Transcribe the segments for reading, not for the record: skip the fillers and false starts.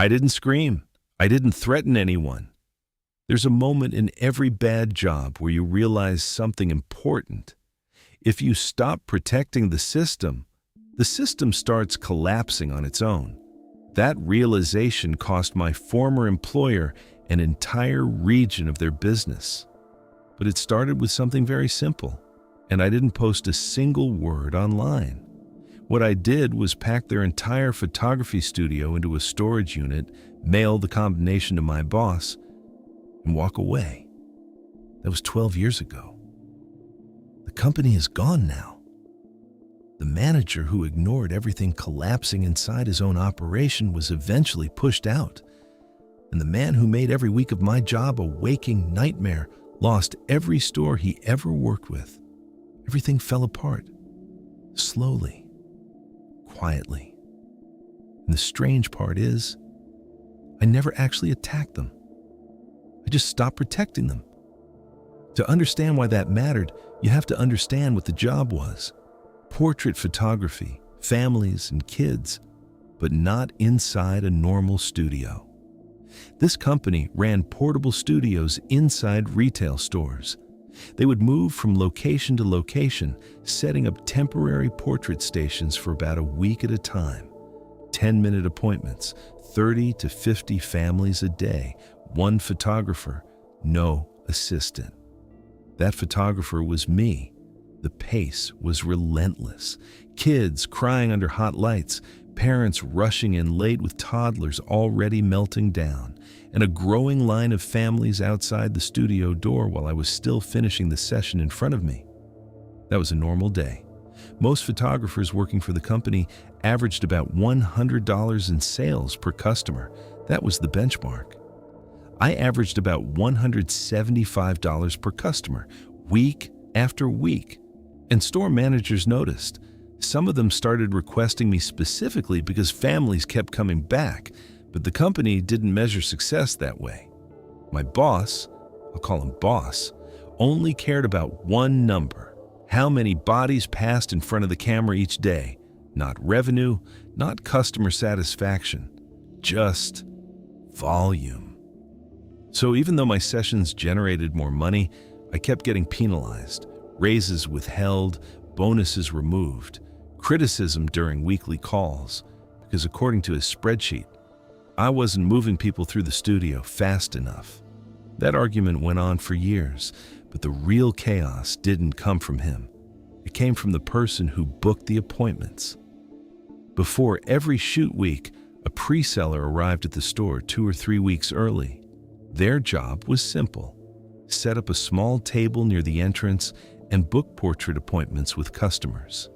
I didn't scream. I didn't threaten anyone. There's a moment in every bad job where you realize something important. If you stop protecting the system starts collapsing on its own. That realization cost my former employer an entire region of their business. But it started with something very simple, and I didn't post a single word online. What I did was pack their entire photography studio into a storage unit, mail the combination to my boss, and walk away. That was 12 years ago. The company is gone now. The manager who ignored everything collapsing inside his own operation was eventually pushed out. And the man who made every week of my job a waking nightmare lost every store he ever worked with. Everything fell apart. Slowly. Quietly. And the strange part is, I never actually attacked them. I just stopped protecting them. To understand why that mattered, you have to understand what the job was. Portrait photography, families and kids, but not inside a normal studio. This company ran portable studios inside retail stores. They would move from location to location, setting up temporary portrait stations for about a week at a time. 10-minute appointments, 30 to 50 families a day, one photographer, no assistant. That photographer was me. The pace was relentless. Kids crying under hot lights, parents rushing in late with toddlers already melting down, and a growing line of families outside the studio door while I was still finishing the session in front of me. That was a normal day. Most photographers working for the company averaged about $100 in sales per customer. That was the benchmark. I averaged about $175 per customer, week after week. And store managers noticed. Some of them started requesting me specifically because families kept coming back, but the company didn't measure success that way. My boss, I'll call him boss, only cared about one number: how many bodies passed in front of the camera each day. Not revenue, not customer satisfaction, just volume. So even though my sessions generated more money, I kept getting penalized. Raises withheld, bonuses removed, criticism during weekly calls, because according to his spreadsheet, I wasn't moving people through the studio fast enough. That argument went on for years, but the real chaos didn't come from him. It came from the person who booked the appointments. Before every shoot week, a pre-seller arrived at the store 2 or 3 weeks early. Their job was simple: set up a small table near the entrance and book portrait appointments with customers.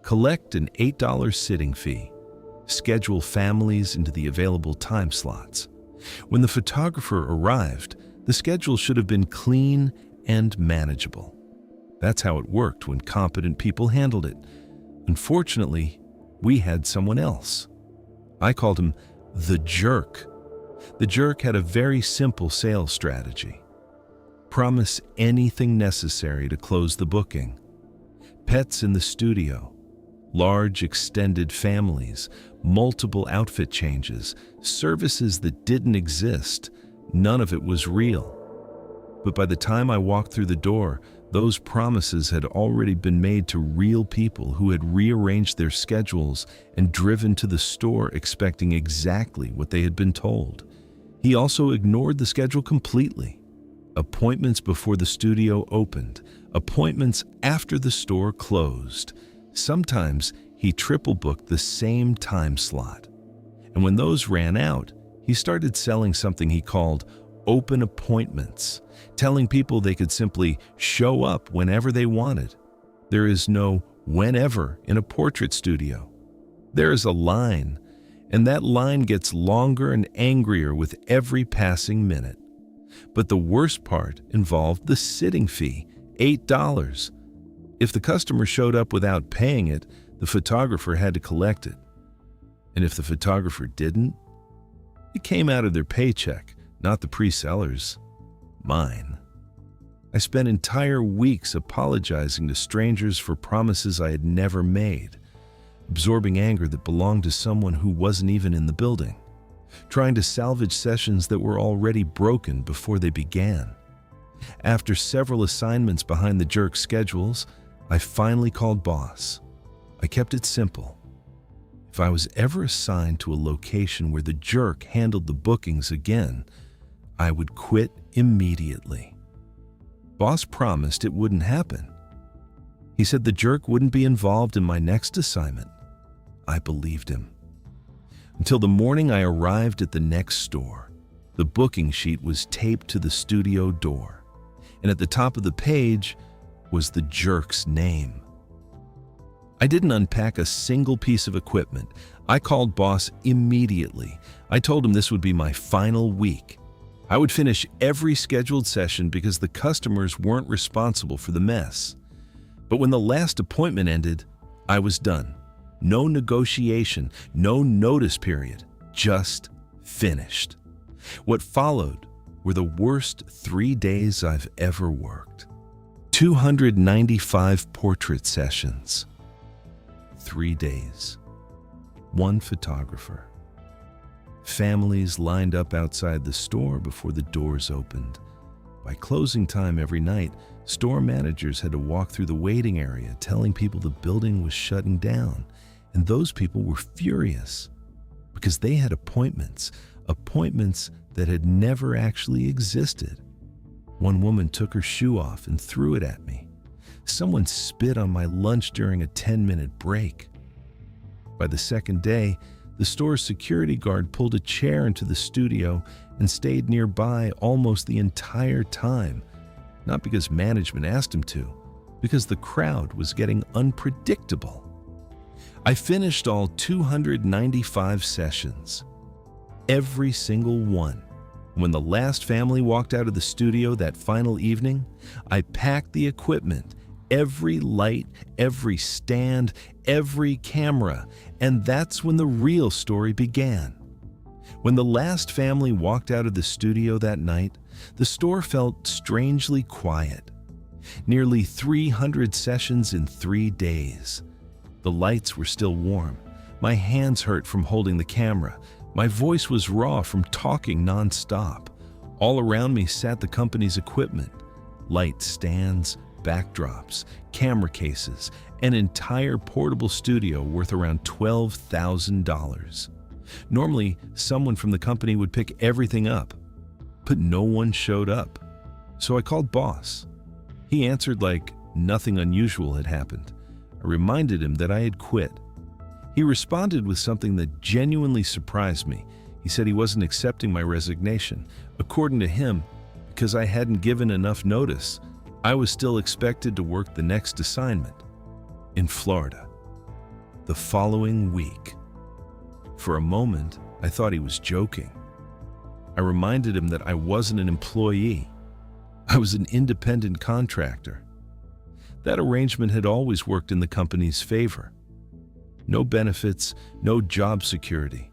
Collect an $8 sitting fee. Schedule families into the available time slots. When the photographer arrived, the schedule should have been clean and manageable. That's how it worked when competent people handled it. Unfortunately, we had someone else. I called him the jerk. The jerk had a very simple sales strategy. Promise anything necessary to close the booking. Pets in the studio, large extended families, multiple outfit changes, services that didn't exist. None of it was real. But by the time I walked through the door, those promises had already been made to real people who had rearranged their schedules and driven to the store expecting exactly what they had been told. He also ignored the schedule completely. Appointments before the studio opened, appointments after the store closed. Sometimes he triple booked the same time slot. And when those ran out, he started selling something he called open appointments, telling people they could simply show up whenever they wanted. There is no whenever in a portrait studio. There is a line, and that line gets longer and angrier with every passing minute. But the worst part involved the sitting fee, $8. If the customer showed up without paying it, the photographer had to collect it. And if the photographer didn't, it came out of their paycheck, not the pre-sellers, mine. I spent entire weeks apologizing to strangers for promises I had never made, absorbing anger that belonged to someone who wasn't even in the building. trying to salvage sessions that were already broken before they began. After several assignments behind the jerk schedules, I finally called boss. I kept it simple. If I was ever assigned to a location where the jerk handled the bookings again, I would quit immediately. Boss promised it wouldn't happen. He said the jerk wouldn't be involved in my next assignment. I believed him. Until the morning I arrived at the next store. The booking sheet was taped to the studio door, and at the top of the page was the jerk's name. I didn't unpack a single piece of equipment. I called boss immediately. I told him this would be my final week. I would finish every scheduled session because the customers weren't responsible for the mess. But when the last appointment ended, I was done. No negotiation, no notice period, just finished. What followed were the worst 3 days I've ever worked. 295 portrait sessions. 3 days. One photographer. Families lined up outside the store before the doors opened. By closing time every night, store managers had to walk through the waiting area telling people the building was shutting down, and those people were furious because they had appointments that had never actually existed. One woman took her shoe off and threw it at me. Someone spit on my lunch during a 10-minute break. By the second day, the store's security guard pulled a chair into the studio and stayed nearby almost the entire time, not because management asked him to, because the crowd was getting unpredictable. I finished all 295 sessions, every single one. When the last family walked out of the studio that final evening, I packed the equipment, every light, every stand, every camera, and that's when the real story began. When the last family walked out of the studio that night, the store felt strangely quiet. Nearly 300 sessions in 3 days. The lights were still warm. My hands hurt from holding the camera. My voice was raw from talking nonstop. All around me sat the company's equipment: light stands, backdrops, camera cases, an entire portable studio worth around $12,000. Normally, someone from the company would pick everything up, but no one showed up. So I called boss. He answered like nothing unusual had happened. I reminded him that I had quit. He responded with something that genuinely surprised me. He said he wasn't accepting my resignation. According to him, because I hadn't given enough notice, I was still expected to work the next assignment in Florida the following week. For a moment, I thought he was joking. I reminded him that I wasn't an employee. I was an independent contractor. That arrangement had always worked in the company's favor. No benefits, no job security.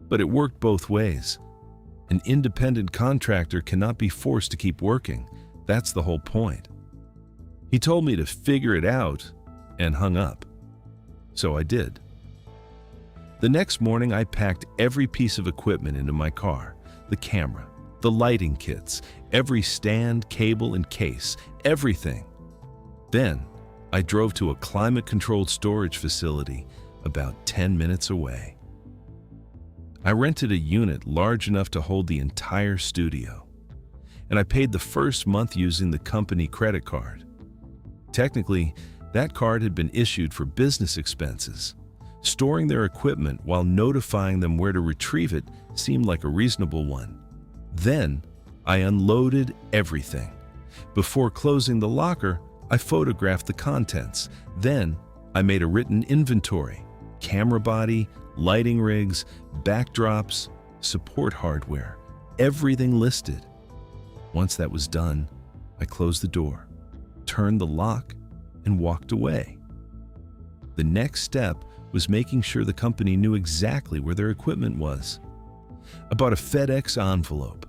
But it worked both ways. An independent contractor cannot be forced to keep working. That's the whole point. He told me to figure it out and hung up. So I did. The next morning, I packed every piece of equipment into my car: the camera, the lighting kits, every stand, cable, and case, everything. Then, I drove to a climate-controlled storage facility about 10 minutes away. I rented a unit large enough to hold the entire studio, and I paid the first month using the company credit card. Technically, that card had been issued for business expenses. Storing their equipment while notifying them where to retrieve it seemed like a reasonable one. Then, I unloaded everything. Before closing the locker, I photographed the contents. Then, I made a written inventory: camera body, lighting rigs, backdrops, support hardware, everything listed. Once that was done, I closed the door, turned the lock, and walked away. The next step was making sure the company knew exactly where their equipment was. I bought a FedEx envelope.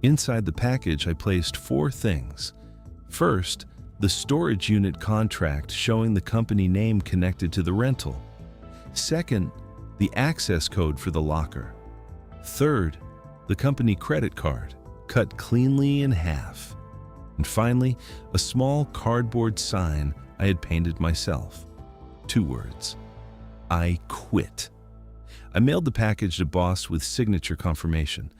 Inside the package, I placed 4 things. First, the storage unit contract showing the company name connected to the rental. Second, the access code for the locker. Third, the company credit card, cut cleanly in half. And finally, a small cardboard sign I had painted myself. 2 words: I quit. I mailed the package to boss with signature confirmation.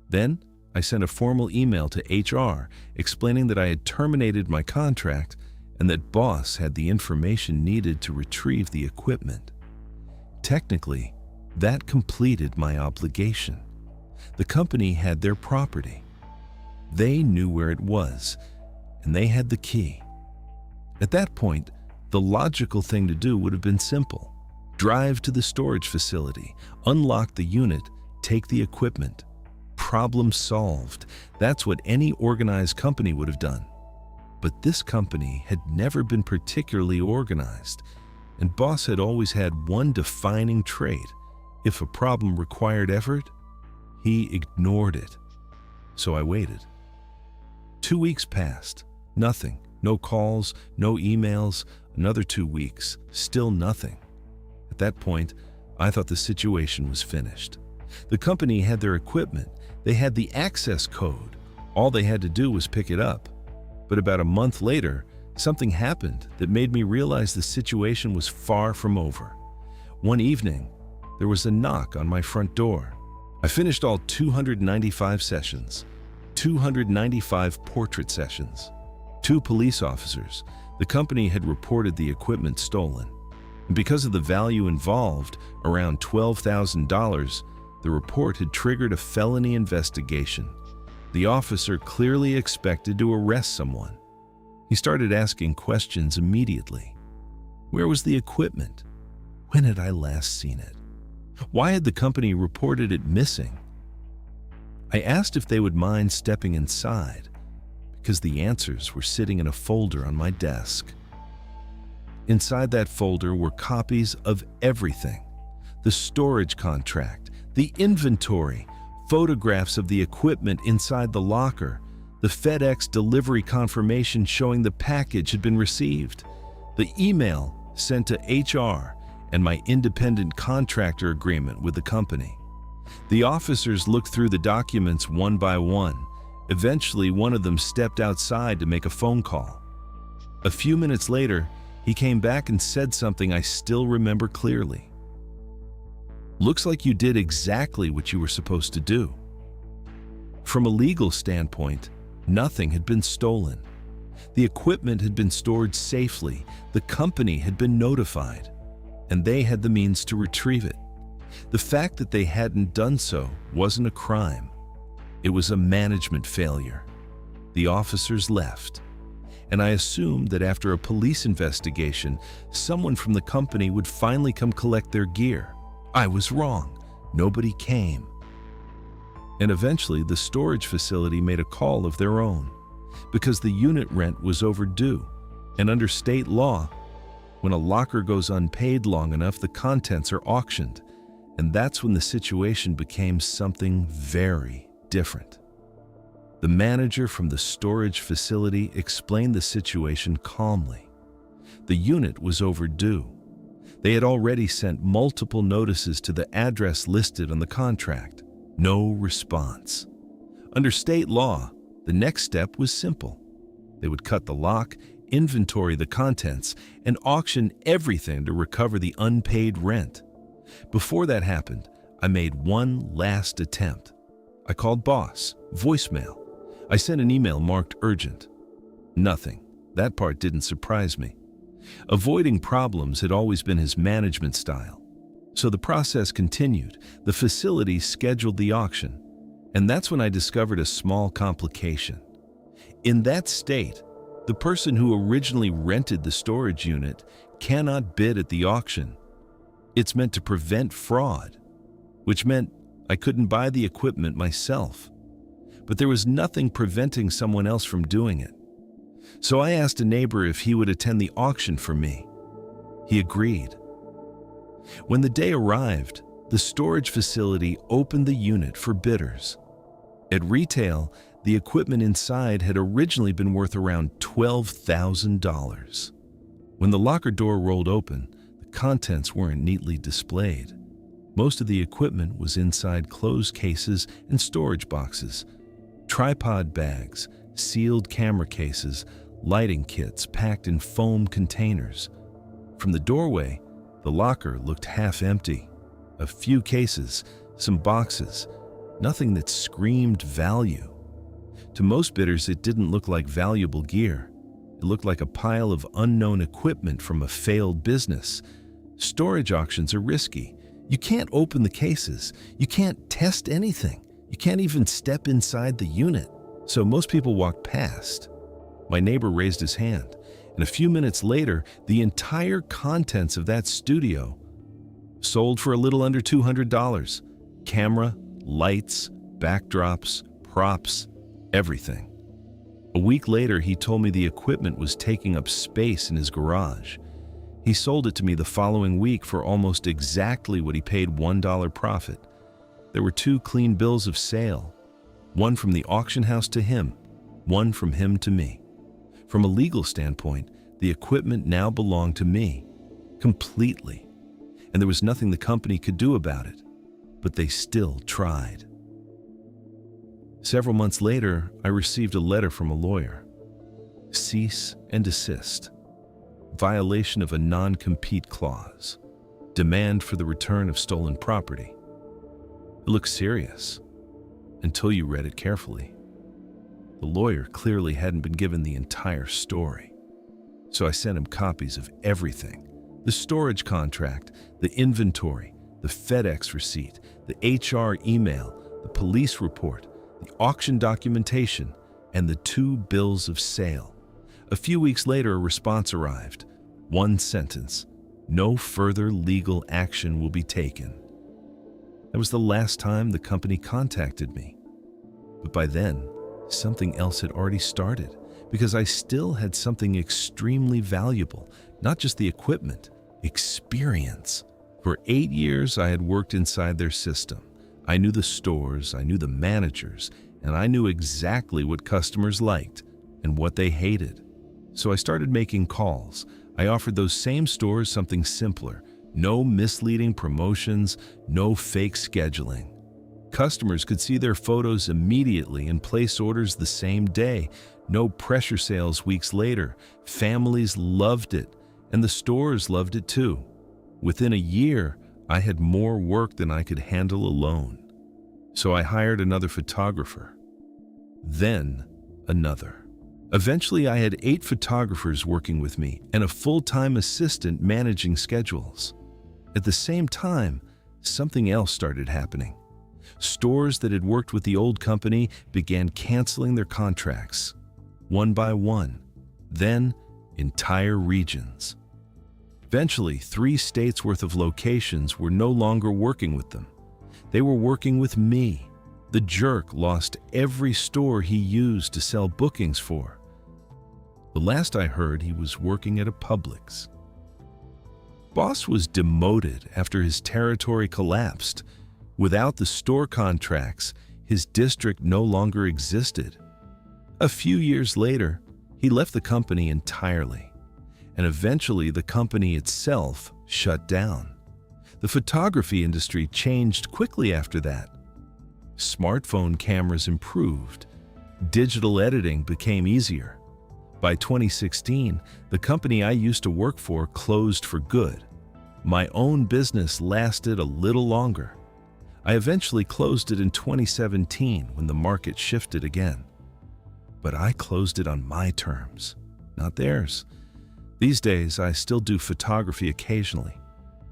Then, I sent a formal email to HR explaining that I had terminated my contract and that boss had the information needed to retrieve the equipment. Technically, that completed my obligation. The company had their property. They knew where it was, and they had the key. At that point, the logical thing to do would have been simple. Drive to the storage facility, unlock the unit, take the equipment. Problem solved. That's what any organized company would have done. But this company had never been particularly organized, and boss had always had one defining trait. If a problem required effort, he ignored it. So I waited. 2 weeks passed. Nothing. No calls, no emails. Another 2 weeks. Still nothing. At that point, I thought the situation was finished. The company had their equipment. They had the access code. All they had to do was pick it up. But about a month later, something happened that made me realize the situation was far from over. One evening, there was a knock on my front door. I finished all 295 sessions, 295 portrait sessions. 2 police officers. The company had reported the equipment stolen. And because of the value involved, around $12,000, the report had triggered a felony investigation. The officer clearly expected to arrest someone. He started asking questions immediately. Where was the equipment? When had I last seen it? Why had the company reported it missing? I asked if they would mind stepping inside, because the answers were sitting in a folder on my desk. Inside that folder were copies of everything: the storage contract, the inventory, photographs of the equipment inside the locker, the FedEx delivery confirmation showing the package had been received, the email sent to HR, and my independent contractor agreement with the company. The officers looked through the documents one by one. Eventually, one of them stepped outside to make a phone call. A few minutes later, he came back and said something I still remember clearly. "Looks like you did exactly what you were supposed to do." From a legal standpoint, nothing had been stolen. The equipment had been stored safely, the company had been notified, and they had the means to retrieve it. The fact that they hadn't done so wasn't a crime. It was a management failure. The officers left, and I assumed that after a police investigation, someone from the company would finally come collect their gear. I was wrong. Nobody came. And eventually, the storage facility made a call of their own, because the unit rent was overdue. And under state law, when a locker goes unpaid long enough, the contents are auctioned. And that's when the situation became something very different. The manager from the storage facility explained the situation calmly. The unit was overdue. They had already sent multiple notices to the address listed on the contract. No response. Under state law, the next step was simple. They would cut the lock, inventory the contents, and auction everything to recover the unpaid rent. Before that happened, I made one last attempt. I called boss, voicemail. I sent an email marked urgent. Nothing. That part didn't surprise me. Avoiding problems had always been his management style. So the process continued. The facility scheduled the auction, and that's when I discovered a small complication. In that state, the person who originally rented the storage unit cannot bid at the auction. It's meant to prevent fraud, which meant I couldn't buy the equipment myself. But there was nothing preventing someone else from doing it. So I asked a neighbor if he would attend the auction for me. He agreed. When the day arrived, the storage facility opened the unit for bidders. At retail, the equipment inside had originally been worth around $12,000. When the locker door rolled open, the contents weren't neatly displayed. Most of the equipment was inside closed cases and storage boxes, tripod bags, sealed camera cases, lighting kits packed in foam containers. From the doorway, the locker looked half empty. A few cases, some boxes, nothing that screamed value. To most bidders, it didn't look like valuable gear. It looked like a pile of unknown equipment from a failed business. Storage auctions are risky. You can't open the cases. You can't test anything. You can't even step inside the unit. So most people walked past. My neighbor raised his hand, and a few minutes later, the entire contents of that studio sold for a little under $200. Camera, lights, backdrops, props, everything. A week later, he told me the equipment was taking up space in his garage. He sold it to me the following week for almost exactly what he paid $1 profit. There were 2 clean bills of sale, one from the auction house to him, one from him to me. From a legal standpoint, the equipment now belonged to me, completely, and there was nothing the company could do about it, but they still tried. Several months later, I received a letter from a lawyer. Cease and desist. Violation of a non-compete clause. Demand for the return of stolen property. It looked serious, until you read it carefully. The lawyer clearly hadn't been given the entire story. So I sent him copies of everything. The storage contract, the inventory, the FedEx receipt, the HR email, the police report, the auction documentation, and the 2 bills of sale. A few weeks later, a response arrived. 1 sentence: no further legal action will be taken. That was the last time the company contacted me. But by then, something else had already started, because I still had something extremely valuable, not just the equipment, experience. For 8 years, I had worked inside their system. I knew the stores, I knew the managers, and I knew exactly what customers liked and what they hated. So I started making calls. I offered those same stores something simpler: no misleading promotions, no fake scheduling. Customers could see their photos immediately and place orders the same day. No pressure sales weeks later. Families loved it, and the stores loved it too. Within a year, I had more work than I could handle alone. So I hired another photographer. Then another. Eventually, I had 8 photographers working with me and a full-time assistant managing schedules. At the same time, something else started happening. Stores that had worked with the old company began canceling their contracts, one by one, then entire regions. Eventually, 3 states worth of locations were no longer working with them. They were working with me. The jerk lost every store he used to sell bookings for. The last I heard, he was working at a Publix. Boss was demoted after his territory collapsed. Without the store contracts, his district no longer existed. A few years later, he left the company entirely, and eventually the company itself shut down. The photography industry changed quickly after that. Smartphone cameras improved. Digital editing became easier. By 2016, the company I used to work for closed for good. My own business lasted a little longer. I eventually closed it in 2017 when the market shifted again. But I closed it on my terms, not theirs. These days, I still do photography occasionally.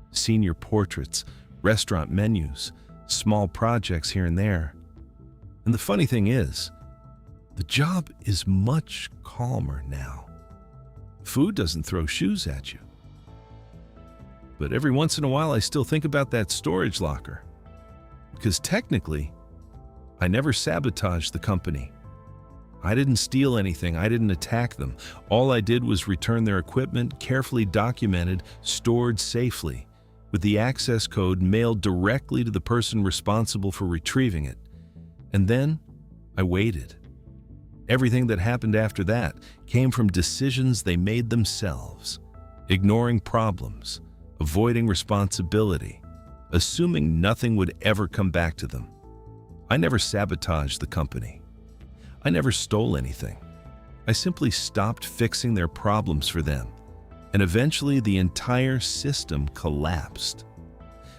Senior portraits, restaurant menus, small projects here and there. And the funny thing is, the job is much calmer now. Food doesn't throw shoes at you. But every once in a while, I still think about that storage locker. Because technically, I never sabotaged the company. I didn't steal anything. I didn't attack them. All I did was return their equipment, carefully documented, stored safely, with the access code mailed directly to the person responsible for retrieving it. And then I waited. Everything that happened after that came from decisions they made themselves, ignoring problems, avoiding responsibility, assuming nothing would ever come back to them. I never sabotaged the company. I never stole anything. I simply stopped fixing their problems for them, and eventually the entire system collapsed.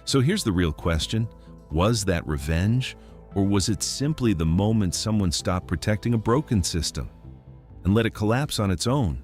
So here's the real question. Was that revenge, or was it simply the moment someone stopped protecting a broken system and let it collapse on its own?